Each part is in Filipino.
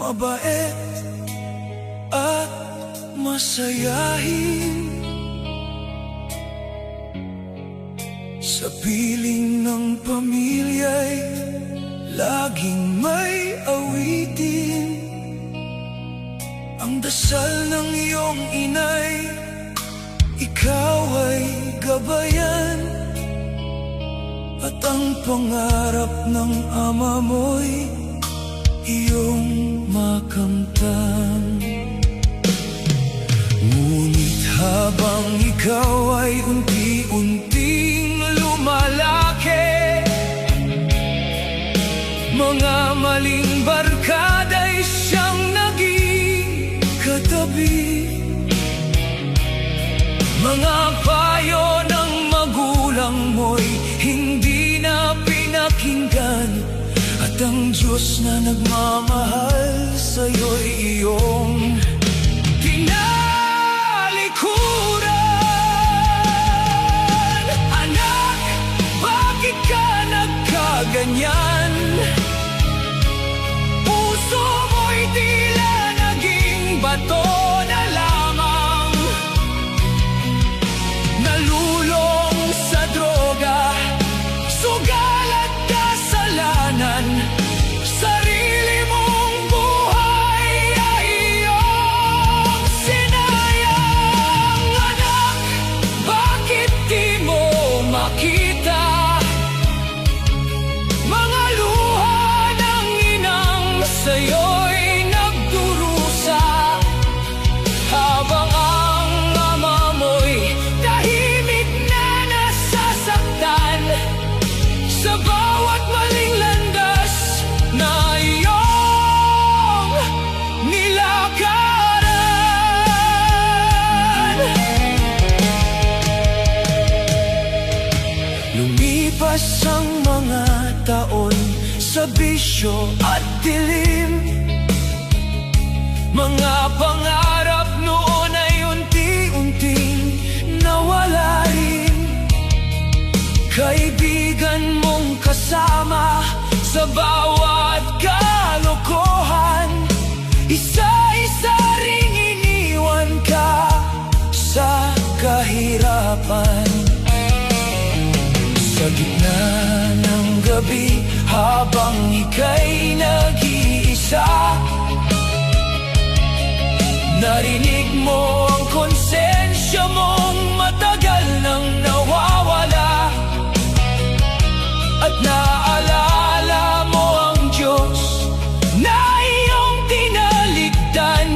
mabait at masayahin. Sa piling ng pamilya'y laging may awitin. Ang dasal ng iyong inay, ikaw ay gabayan. At ang pangarap ng ama mo'y iyong makamtan. Ngunit habang ikaw ay unti-unting lumalaki, mga maling barkada'y siyang naging katabi. Mga payo ng magulang mo'y hindi na pinakinggan, at ang Diyos na nagmamahal sa'yo'y iyong tinalikuran. Anak, bakit ka nagkaganyan? Puso mo'y tila naging bato na lamang, nalulong sa droga, sugal at kasalanan. Sarili mong buhay ay iyong sinayang. Anak, bakit di mo makita mga luha ng inang sa'yo'y nagdurusa, habang ang ama mo'y tahimik na nasasaktan sa bawat maling landas na iyong nilakaran. Lumipas ang mga taon sa bisyo at dilim. Mga pangarap noon ay unti-unting nawala rin. Kaibigan mong kasama sa bawat kalokohan, isa-isa ring iniwan ka sa kahirapan. Sa gitna ng gabi, habang ika'y nag-iisa, narinig mo ang konsensya mong matagal nang nawawala, at naalala mo ang Diyos na iyong tinaligdan,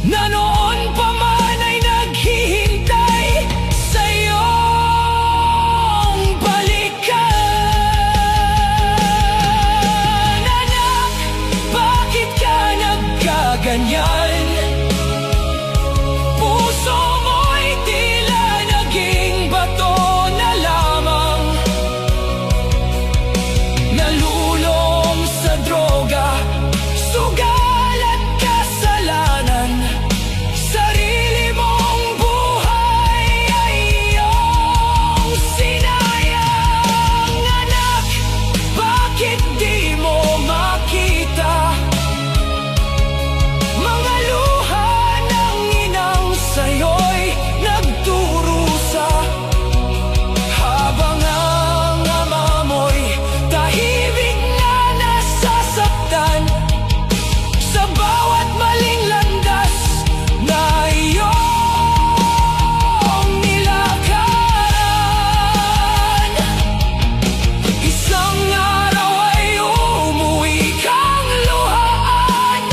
na noon pa man ay naghihintay sa iyong balikan. Anak, bakit ka nagkaganyan? Puso mo'y tila naging bato na lamang, nalulong sa droga, sugal at kasalanan. Sarili mong buhay ay iyong sinayang. Anak, bakit di mo makita mga luha ng inang sa'yo'y nagdurusa, habang ang ama mo'y tahimik na nasasaktan sa bawat maling landas na iyong nilakaran. Isang araw ay umuwi kang luhaan,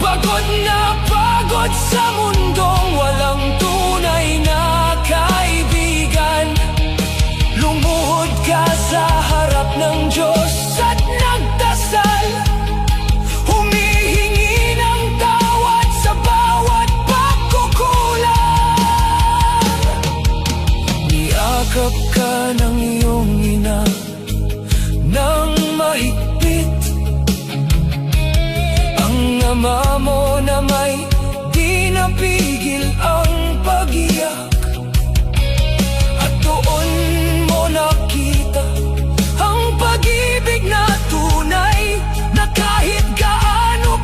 pagod na pagod sa mundong walang tunay na kaibigan. Lumuhod ka sa harap ng Diyos at nagdasal, humihingi ng tawad sa bawat pagkukulang. Niyakap ka ng iyong ina ng mahigpit, ang ama mo na may di napigil ang pag-iyak, at doon mo nakita ang pag-ibig na tunay, na kahit gaano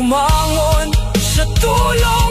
bumangon sa tulong